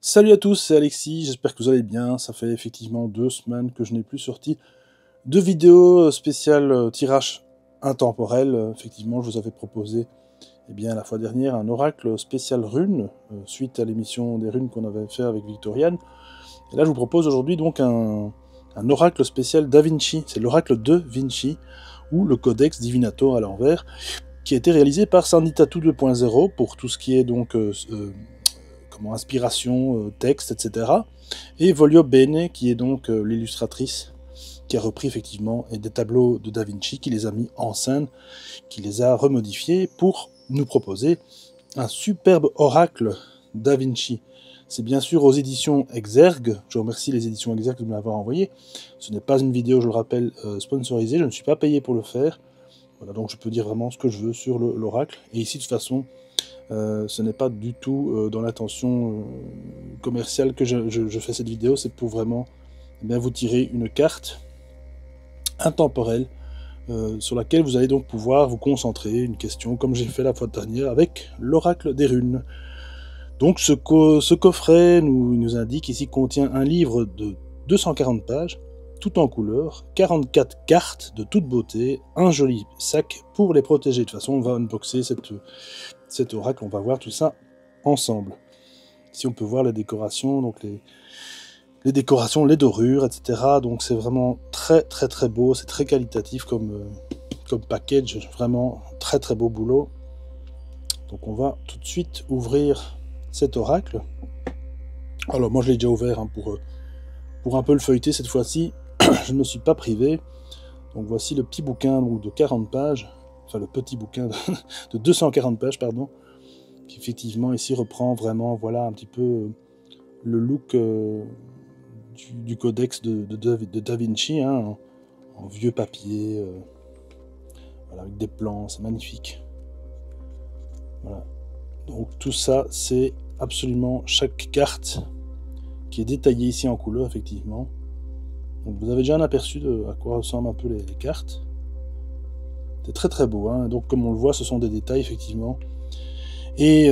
Salut à tous, c'est Alexis, j'espère que vous allez bien. Ça fait effectivement 2 semaines que je n'ai plus sorti de vidéo spéciale tirage intemporel. Effectivement, je vous avais proposé la fois dernière un oracle spécial runes, suite à l'émission des runes qu'on avait fait avec Victoriane. Et là, je vous propose aujourd'hui donc un oracle spécial Da Vinci. C'est l'oracle de Vinci, ou le Codex Divinator à l'envers, qui a été réalisé par Sanditatu 2.0 pour tout ce qui est donc inspiration, texte, etc. Et Volio Bene, qui est donc l'illustratrice, qui a repris effectivement des tableaux de Da Vinci, qui les a mis en scène, qui les a remodifiés pour nous proposer un superbe oracle Da Vinci. C'est bien sûr aux éditions Exergue. Je remercie les éditions Exergue de me l'avoir envoyé. Ce n'est pas une vidéo, je le rappelle, sponsorisée. Je ne suis pas payé pour le faire. Voilà, donc je peux dire vraiment ce que je veux sur l'oracle. Et ici, de toute façon, ce n'est pas du tout dans l'intention commerciale que je fais cette vidéo. C'est pour vraiment vous tirer une carte intemporelle sur laquelle vous allez donc pouvoir vous concentrer, une question comme j'ai fait la fois dernière avec l'oracle des runes. Donc ce coffret nous indique ici contient un livre de 240 pages, tout en couleur, 44 cartes de toute beauté, un joli sac pour les protéger. De toute façon, on va unboxer cet oracle, on va voir tout ça ensemble. Ici, on peut voir les décorations, donc les décorations, les dorures, etc. Donc c'est vraiment très très très beau, c'est très qualitatif comme package, vraiment très très beau boulot. Donc on va tout de suite ouvrir cet oracle. Alors moi je l'ai déjà ouvert pour un peu le feuilleter cette fois-ci. Je ne me suis pas privé. Donc voici le petit bouquin donc, de 40 pages, enfin le petit bouquin de 240 pages, pardon, qui effectivement ici reprend vraiment, voilà, un petit peu le look du codex de Da Vinci, hein, en vieux papier, voilà, avec des plans, c'est magnifique. Voilà. Donc tout ça, c'est absolument chaque carte qui est détaillée ici en couleur, effectivement. Donc vous avez déjà un aperçu de à quoi ressemblent un peu les cartes. C'est très très beau, hein. Donc comme on le voit, ce sont des détails, effectivement, et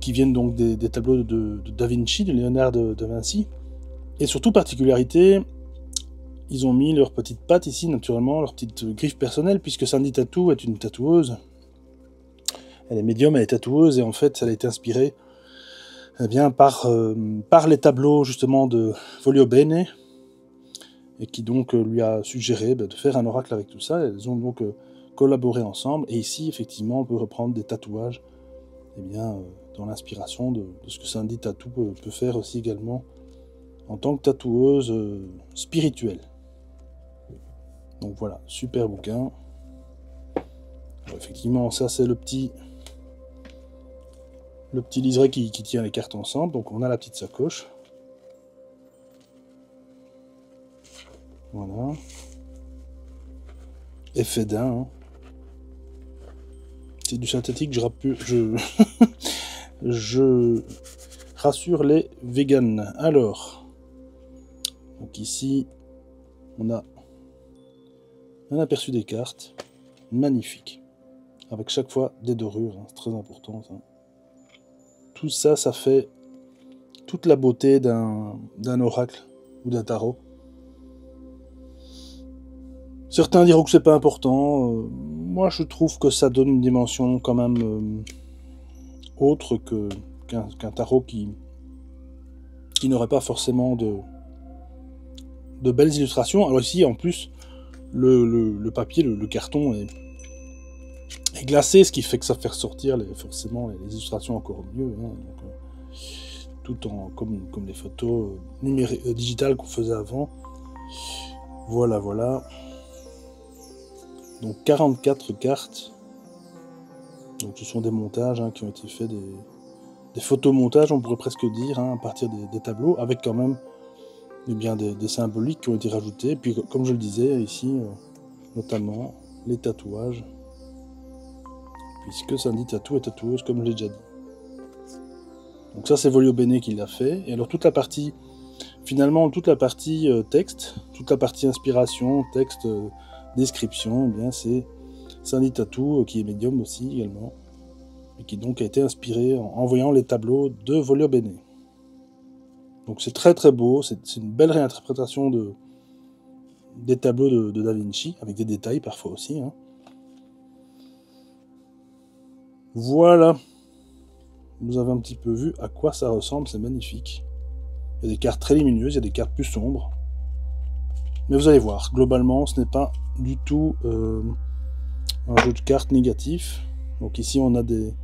qui viennent donc des tableaux de Da Vinci, de Léonard de Vinci. Et surtout, particularité, ils ont mis leurs petites pattes ici, naturellement, leurs petites griffes personnelles, puisque Sanditatu est une tatoueuse. Elle est médium, elle est tatoueuse, et en fait, elle a été inspirée par les tableaux, justement, de Volio Bene, et qui donc lui a suggéré de faire un oracle avec tout ça. Elles ont donc collaboré ensemble, et ici, effectivement, on peut reprendre des tatouages dans l'inspiration de ce que Sanditatu peut faire aussi également en tant que tatoueuse spirituelle. Donc voilà, super bouquin. Alors, effectivement, ça c'est le petit liseré qui tient les cartes ensemble. Donc on a la petite sacoche. Voilà. Effet d'un. Hein. C'est du synthétique, je rassure les vegans. Alors, donc ici, on a un aperçu des cartes. Magnifique. Avec chaque fois des dorures, hein, c'est très important ça. Tout ça, ça fait toute la beauté d'un oracle ou d'un tarot. Certains diront que c'est pas important. Moi, je trouve que ça donne une dimension quand même autre qu'un tarot qui n'aurait pas forcément de belles illustrations. Alors ici, en plus, le papier, le carton est glacé, ce qui fait que ça fait ressortir forcément les illustrations encore mieux. Hein, donc, tout en comme les photos digitales qu'on faisait avant. Voilà, voilà. Donc 44 cartes. Donc ce sont des montages qui ont été faits, des photomontages, on pourrait presque dire, à partir des tableaux, avec quand même des symboliques qui ont été rajoutés. Puis comme je le disais ici, notamment les tatouages, puisque Sanditatu est tatoueuse, comme je l'ai déjà dit. Donc ça c'est Volio Bene qui l'a fait. Et alors toute la partie texte, toute la partie inspiration, texte, description, c'est Sanditatu qui est médium aussi également, et qui donc a été inspiré en voyant les tableaux de Volio Bene. Donc c'est très très beau, c'est une belle réinterprétation des tableaux de Da Vinci, avec des détails parfois aussi. Hein. Voilà, vous avez un petit peu vu à quoi ça ressemble, c'est magnifique. Il y a des cartes très lumineuses, il y a des cartes plus sombres. Mais vous allez voir, globalement, ce n'est pas du tout un jeu de cartes négatif. Donc ici, on a des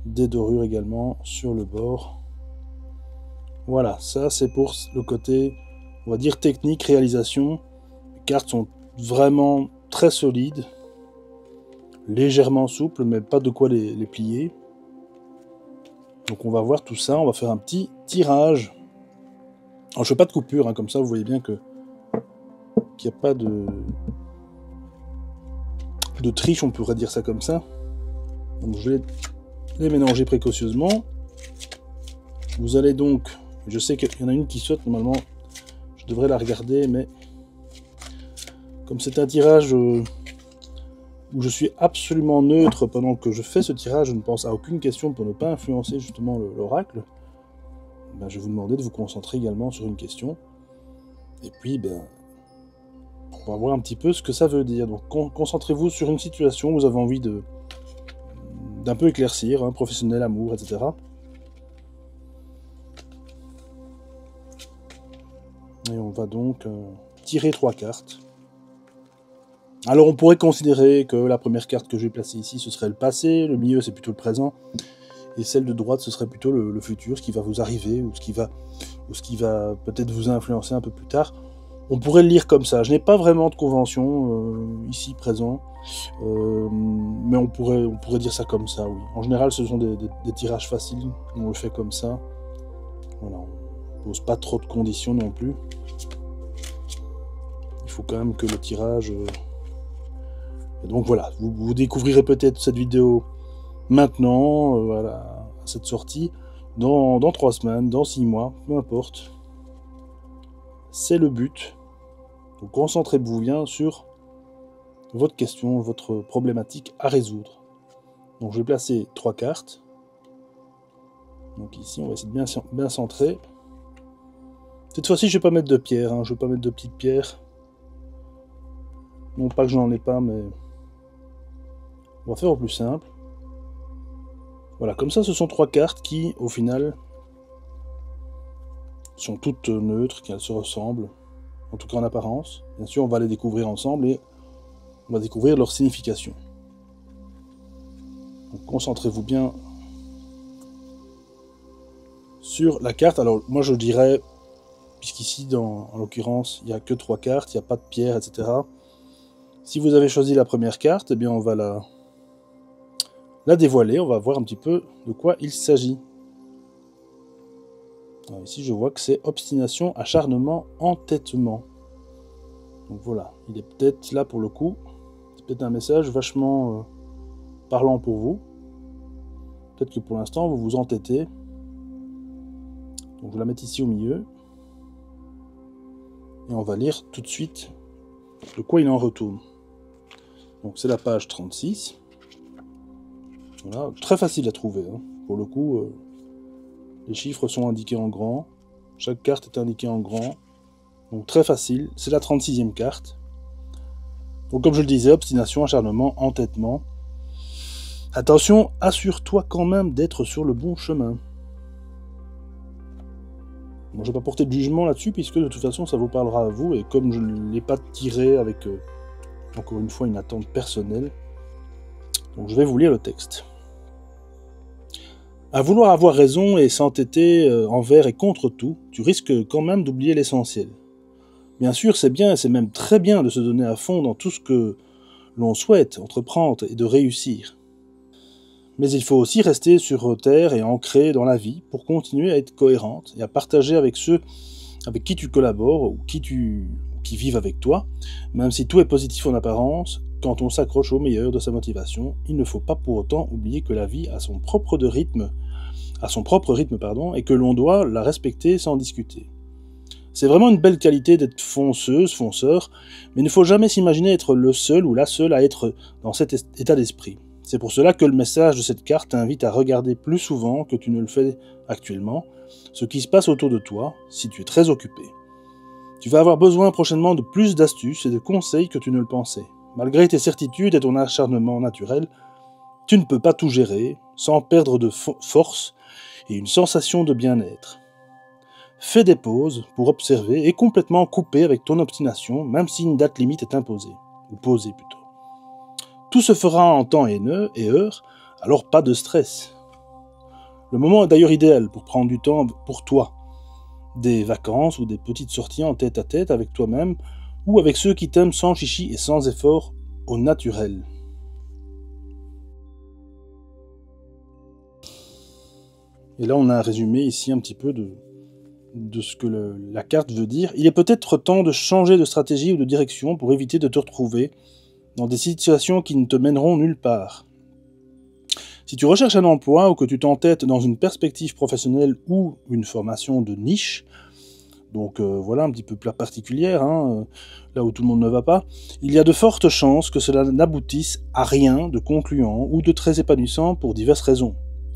dorures également sur le bord. Voilà, ça c'est pour le côté, on va dire, technique, réalisation. Les cartes sont vraiment très solides, légèrement souples, mais pas de quoi les plier. Donc on va voir tout ça, on va faire un petit tirage. Alors je fais pas de coupure, hein, comme ça vous voyez bien qu'il n'y a pas de triche, on pourrait dire ça comme ça. Donc je vais les mélanger précautionneusement. Vous allez donc, je sais qu'il y en a une qui saute, normalement je devrais la regarder, mais comme c'est un tirage où je suis absolument neutre pendant que je fais ce tirage, je ne pense à aucune question pour ne pas influencer justement l'oracle, ben, je vais vous demander de vous concentrer également sur une question. Et puis, ben, on va voir un petit peu ce que ça veut dire. Donc concentrez-vous sur une situation où vous avez envie d'un peu éclaircir, hein, professionnel, amour, etc. Et on va donc tirer 3 cartes. Alors on pourrait considérer que la première carte que je vais placer ici, ce serait le passé, le milieu c'est plutôt le présent, et celle de droite ce serait plutôt le futur, ce qui va vous arriver, ou ce qui va peut-être vous influencer un peu plus tard. On pourrait le lire comme ça. Je n'ai pas vraiment de convention ici présent, mais on pourrait dire ça comme ça, oui. En général ce sont des tirages faciles, on le fait comme ça. Voilà, on ne pose pas trop de conditions non plus. Il faut quand même que le tirage... Et donc voilà, vous découvrirez peut-être cette vidéo maintenant, voilà, à cette sortie, dans 3 semaines, dans 6 mois, peu importe. C'est le but. Donc concentrez-vous bien sur votre question, votre problématique à résoudre. Donc je vais placer 3 cartes. Donc ici, on va essayer de bien centrer. Cette fois-ci, je ne vais pas mettre de pierre, hein, je ne vais pas mettre de petites pierres. Non pas que je n'en ai pas, mais... on va faire au plus simple. Voilà, comme ça, ce sont 3 cartes qui, au final, sont toutes neutres, qu'elles se ressemblent, en tout cas en apparence. Bien sûr, on va les découvrir ensemble et on va découvrir leur signification. Donc, concentrez-vous bien sur la carte. Alors, moi, je dirais, puisqu'ici, en l'occurrence, il n'y a que 3 cartes, il n'y a pas de pierre, etc. Si vous avez choisi la première carte, eh bien, on va la dévoiler, on va voir un petit peu de quoi il s'agit. Ici je vois que c'est obstination, acharnement, entêtement. Donc voilà, il est peut-être là pour le coup, c'est peut-être un message vachement parlant pour vous. Peut-être que pour l'instant vous vous entêtez. Donc je la mets ici au milieu. Et on va lire tout de suite de quoi il en retourne. Donc c'est la page 36. Voilà, très facile à trouver, hein. Pour le coup, les chiffres sont indiqués en grand, chaque carte est indiquée en grand, donc très facile, c'est la 36e carte. Donc comme je le disais, obstination, acharnement, entêtement. Attention, assure-toi quand même d'être sur le bon chemin. Moi je ne vais pas porter de jugement là-dessus, puisque de toute façon ça vous parlera à vous, et comme je ne l'ai pas tiré avec, encore une fois, une attente personnelle, donc je vais vous lire le texte. À vouloir avoir raison et s'entêter envers et contre tout, tu risques quand même d'oublier l'essentiel. Bien sûr, c'est bien et c'est même très bien de se donner à fond dans tout ce que l'on souhaite entreprendre et de réussir. Mais il faut aussi rester sur terre et ancré dans la vie pour continuer à être cohérente et à partager avec ceux avec qui tu collabores ou qui vivent avec toi, même si tout est positif en apparence. Quand on s'accroche au meilleur de sa motivation, il ne faut pas pour autant oublier que la vie a son propre rythme, et que l'on doit la respecter sans discuter. C'est vraiment une belle qualité d'être fonceuse, fonceur, mais il ne faut jamais s'imaginer être le seul ou la seule à être dans cet état d'esprit. C'est pour cela que le message de cette carte t'invite à regarder plus souvent que tu ne le fais actuellement ce qui se passe autour de toi si tu es très occupé. Tu vas avoir besoin prochainement de plus d'astuces et de conseils que tu ne le pensais. Malgré tes certitudes et ton acharnement naturel, tu ne peux pas tout gérer sans perdre de force et une sensation de bien-être. Fais des pauses pour observer et complètement couper avec ton obstination, même si une date limite est imposée, ou posée plutôt. Tout se fera en temps et heure, alors pas de stress. Le moment est d'ailleurs idéal pour prendre du temps pour toi, des vacances ou des petites sorties en tête-à-tête avec toi-même ou avec ceux qui t'aiment sans chichi et sans effort, au naturel. Et là, on a un résumé ici un petit peu de ce que la carte veut dire. Il est peut-être temps de changer de stratégie ou de direction pour éviter de te retrouver dans des situations qui ne te mèneront nulle part. Si tu recherches un emploi ou que tu t'entêtes dans une perspective professionnelle ou une formation de niche, donc voilà un petit peu particulière, là où tout le monde ne va pas, il y a de fortes chances que cela n'aboutisse à rien de concluant ou de très épanouissant pour diverses raisons.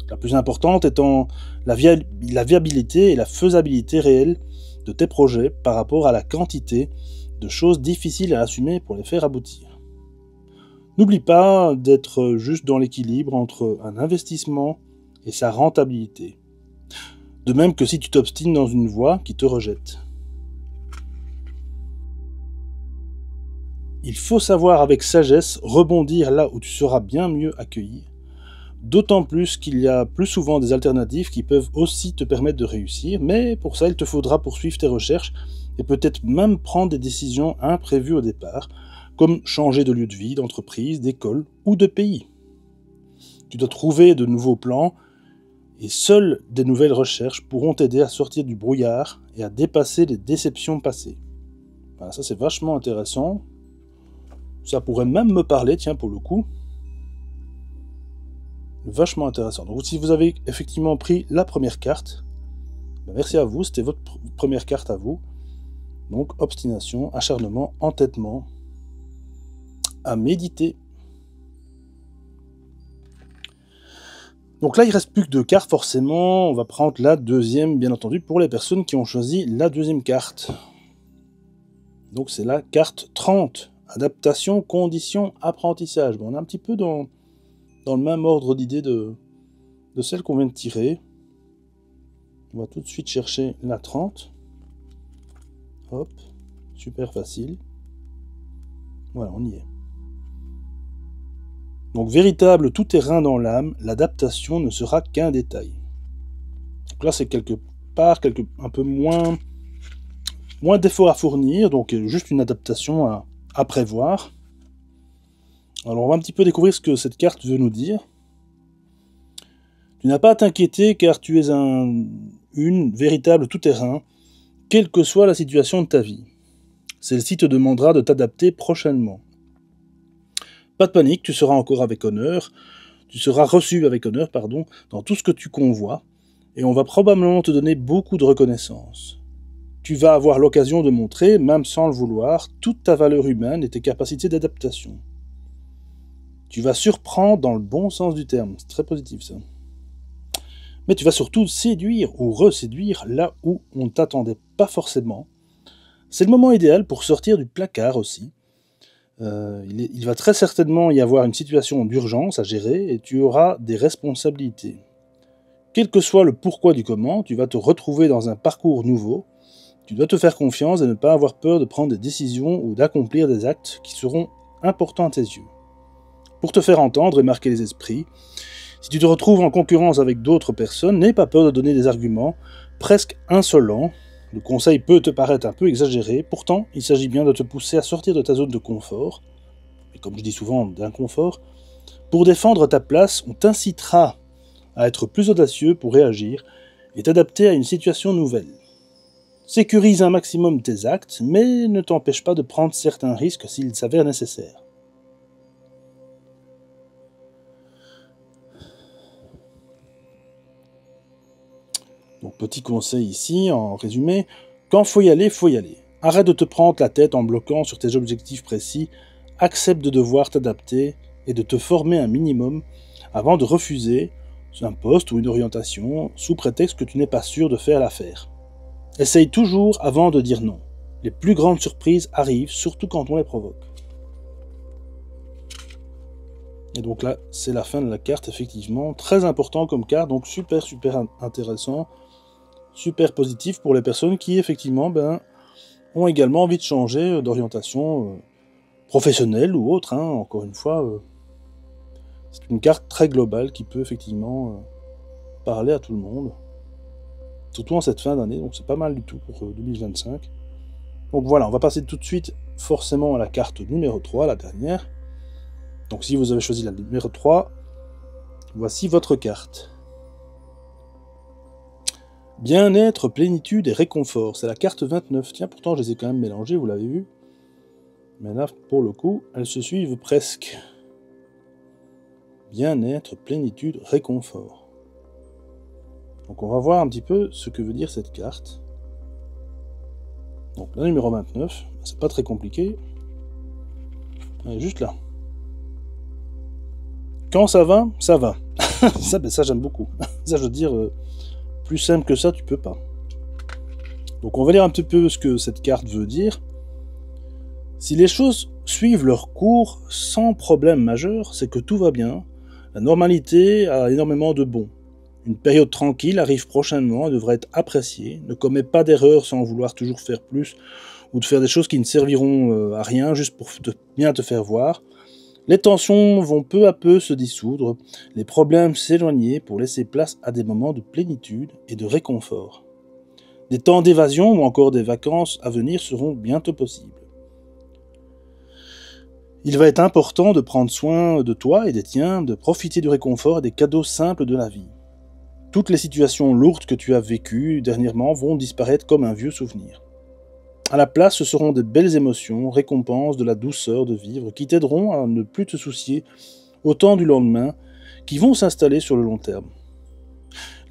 La plus importante étant la viabilité et la faisabilité réelle de tes projets par rapport à la quantité de choses difficiles à assumer pour les faire aboutir. N'oublie pas d'être juste dans l'équilibre entre un investissement et sa rentabilité. De même que si tu t'obstines dans une voie qui te rejette. Il faut savoir avec sagesse rebondir là où tu seras bien mieux accueilli, d'autant plus qu'il y a plus souvent des alternatives qui peuvent aussi te permettre de réussir, mais pour ça il te faudra poursuivre tes recherches et peut-être même prendre des décisions imprévues au départ, comme changer de lieu de vie, d'entreprise, d'école ou de pays. Tu dois trouver de nouveaux plans, et seules des nouvelles recherches pourront t'aider à sortir du brouillard et à dépasser les déceptions passées. Voilà, ça c'est vachement intéressant. Ça pourrait même me parler, tiens, pour le coup. Vachement intéressant. Donc si vous avez effectivement pris la première carte, merci à vous, c'était votre première carte à vous. Donc obstination, acharnement, entêtement, à méditer. Donc là, il ne reste plus que 2 cartes, forcément. On va prendre la deuxième, bien entendu, pour les personnes qui ont choisi la deuxième carte. Donc c'est la carte 30. Adaptation, conditions, apprentissage. Bon, on est un petit peu dans le même ordre d'idée de celle qu'on vient de tirer. On va tout de suite chercher la 30. Hop, super facile. Voilà, on y est. Donc, véritable tout-terrain dans l'âme, l'adaptation ne sera qu'un détail. Donc là, c'est quelque part un peu moins d'efforts à fournir, donc juste une adaptation à prévoir. Alors, on va un petit peu découvrir ce que cette carte veut nous dire. Tu n'as pas à t'inquiéter car tu es une véritable tout-terrain, quelle que soit la situation de ta vie. Celle-ci te demandera de t'adapter prochainement. Pas de panique, tu seras reçu avec honneur, dans tout ce que tu convois, et on va probablement te donner beaucoup de reconnaissance. Tu vas avoir l'occasion de montrer, même sans le vouloir, toute ta valeur humaine et tes capacités d'adaptation. Tu vas surprendre dans le bon sens du terme, c'est très positif ça. Mais tu vas surtout séduire ou reséduire là où on ne t'attendait pas forcément. C'est le moment idéal pour sortir du placard aussi. Il va très certainement y avoir une situation d'urgence à gérer et tu auras des responsabilités. Quel que soit le pourquoi du comment, tu vas te retrouver dans un parcours nouveau. Tu dois te faire confiance et ne pas avoir peur de prendre des décisions ou d'accomplir des actes qui seront importants à tes yeux. Pour te faire entendre et marquer les esprits, si tu te retrouves en concurrence avec d'autres personnes, n'aie pas peur de donner des arguments presque insolents. Le conseil peut te paraître un peu exagéré, pourtant il s'agit bien de te pousser à sortir de ta zone de confort, et comme je dis souvent d'inconfort. Pour défendre ta place, on t'incitera à être plus audacieux pour réagir et t'adapter à une situation nouvelle. Sécurise un maximum tes actes, mais ne t'empêche pas de prendre certains risques s'ils s'avèrent nécessaires. Donc petit conseil ici, en résumé, quand faut y aller, faut y aller. Arrête de te prendre la tête en bloquant sur tes objectifs précis, accepte de devoir t'adapter et de te former un minimum avant de refuser un poste ou une orientation sous prétexte que tu n'es pas sûr de faire l'affaire. Essaye toujours avant de dire non. Les plus grandes surprises arrivent, surtout quand on les provoque. Et donc là, c'est la fin de la carte, effectivement. Très important comme carte, donc super intéressant, super positif pour les personnes qui, effectivement, ont également envie de changer d'orientation professionnelle ou autre. Encore une fois, c'est une carte très globale qui peut effectivement parler à tout le monde. Surtout en cette fin d'année, donc c'est pas mal du tout pour 2025. Donc voilà, on va passer tout de suite forcément à la carte numéro 3, la dernière. Donc si vous avez choisi la numéro 3, voici votre carte. Bien-être, plénitude et réconfort. C'est la carte 29. Tiens, pourtant je les ai quand même mélangées, vous l'avez vu. Mais là, pour le coup, elles se suivent presque. Bien-être, plénitude, réconfort. Donc on va voir un petit peu ce que veut dire cette carte. Donc la numéro 29, c'est pas très compliqué. Elle est juste là. Quand ça va, ça va. ça j'aime beaucoup. Ça, je veux dire, plus simple que ça, tu peux pas. Donc on va lire un petit peu ce que cette carte veut dire. Si les choses suivent leur cours sans problème majeur, c'est que tout va bien. La normalité a énormément de bon. Une période tranquille arrive prochainement et devrait être appréciée. Ne commets pas d'erreurs sans vouloir toujours faire plus ou de faire des choses qui ne serviront à rien juste pour bien te faire voir. Les tensions vont peu à peu se dissoudre, les problèmes s'éloigner pour laisser place à des moments de plénitude et de réconfort. Des temps d'évasion ou encore des vacances à venir seront bientôt possibles. Il va être important de prendre soin de toi et des tiens, de profiter du réconfort et des cadeaux simples de la vie. Toutes les situations lourdes que tu as vécues dernièrement vont disparaître comme un vieux souvenir. À la place, ce seront de belles émotions, récompenses de la douceur de vivre, qui t'aideront à ne plus te soucier autant du lendemain, qui vont s'installer sur le long terme.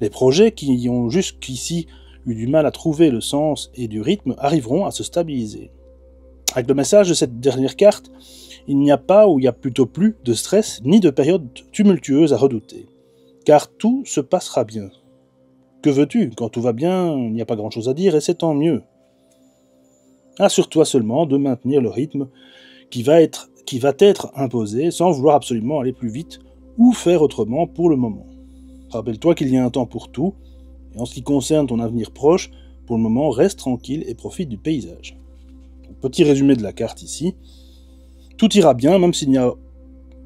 Les projets qui ont jusqu'ici eu du mal à trouver le sens et du rythme arriveront à se stabiliser. Avec le message de cette dernière carte, il n'y a pas, ou il y a plutôt plus, de stress ni de période tumultueuse à redouter. Car tout se passera bien. Que veux-tu? Quand tout va bien, il n'y a pas grand-chose à dire et c'est tant mieux. Assure-toi seulement de maintenir le rythme qui va t'être imposé sans vouloir absolument aller plus vite ou faire autrement pour le moment. Rappelle-toi qu'il y a un temps pour tout, et en ce qui concerne ton avenir proche, pour le moment, reste tranquille et profite du paysage. Petit résumé de la carte ici. Tout ira bien, même s'il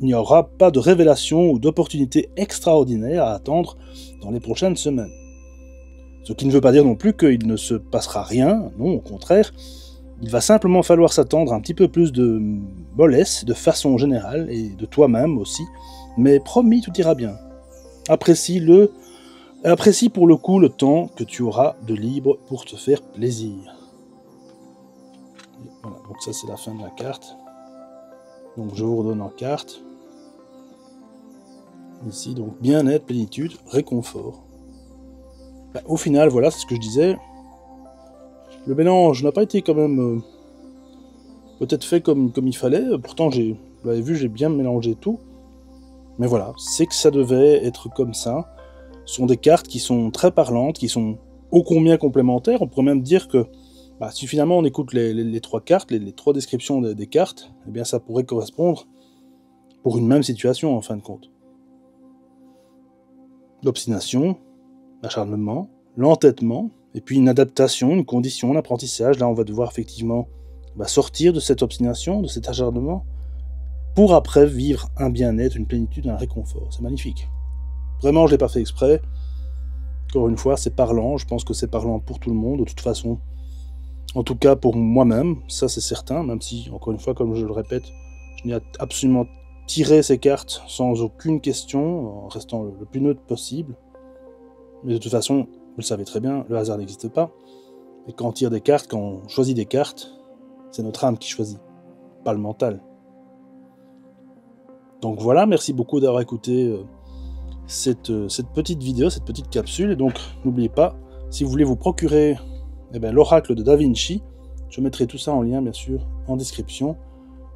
n'y aura pas de révélation ou d'opportunité extraordinaire à attendre dans les prochaines semaines. Ce qui ne veut pas dire non plus qu'il ne se passera rien, non, au contraire. Il va simplement falloir s'attendre à un petit peu plus de mollesse, de façon générale, et de toi-même aussi, mais promis, tout ira bien. Apprécie pour le coup le temps que tu auras de libre pour te faire plaisir. Voilà, donc ça c'est la fin de la carte. Donc je vous redonne en carte. Ici, donc bien-être, plénitude, réconfort. Au final, voilà, c'est ce que je disais. Le mélange n'a pas été quand même peut-être fait comme il fallait. Pourtant, vous l'avez vu, j'ai bien mélangé tout. Mais voilà, c'est que ça devait être comme ça. Ce sont des cartes qui sont très parlantes, qui sont ô combien complémentaires. On pourrait même dire que si finalement on écoute les trois cartes, les trois descriptions des cartes, eh bien ça pourrait correspondre pour une même situation en fin de compte. L'obstination, l'acharnement, l'entêtement, et puis une adaptation, une condition, un apprentissage. Là, on va devoir effectivement sortir de cette obstination, de cet acharnement, pour après vivre un bien-être, une plénitude, un réconfort. C'est magnifique. Vraiment, je ne l'ai pas fait exprès. Encore une fois, c'est parlant. Je pense que c'est parlant pour tout le monde, de toute façon. En tout cas, pour moi-même, ça c'est certain, même si, encore une fois, comme je le répète, je n'ai absolument tiré ces cartes sans aucune question, en restant le plus neutre possible. Mais de toute façon, vous le savez très bien, le hasard n'existe pas. Et quand on tire des cartes, quand on choisit des cartes, c'est notre âme qui choisit, pas le mental. Donc voilà, merci beaucoup d'avoir écouté cette petite vidéo, cette petite capsule. Et donc, n'oubliez pas, si vous voulez vous procurer l'oracle de Da Vinci, je mettrai tout ça en lien, bien sûr, en description.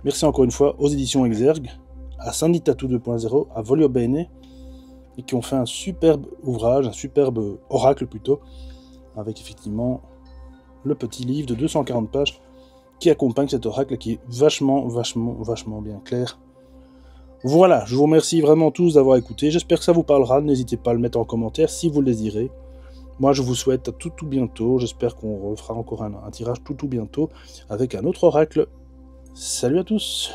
Merci encore une fois aux éditions Exergue. à Sanditatu 2.0, à Volio Bene, et qui ont fait un superbe ouvrage, un superbe oracle plutôt, avec effectivement le petit livre de 240 pages qui accompagne cet oracle, qui est vachement bien clair. Voilà, je vous remercie vraiment tous d'avoir écouté, j'espère que ça vous parlera, n'hésitez pas à le mettre en commentaire si vous le désirez. Moi je vous souhaite à tout bientôt, j'espère qu'on refera encore un tirage tout bientôt avec un autre oracle. Salut à tous!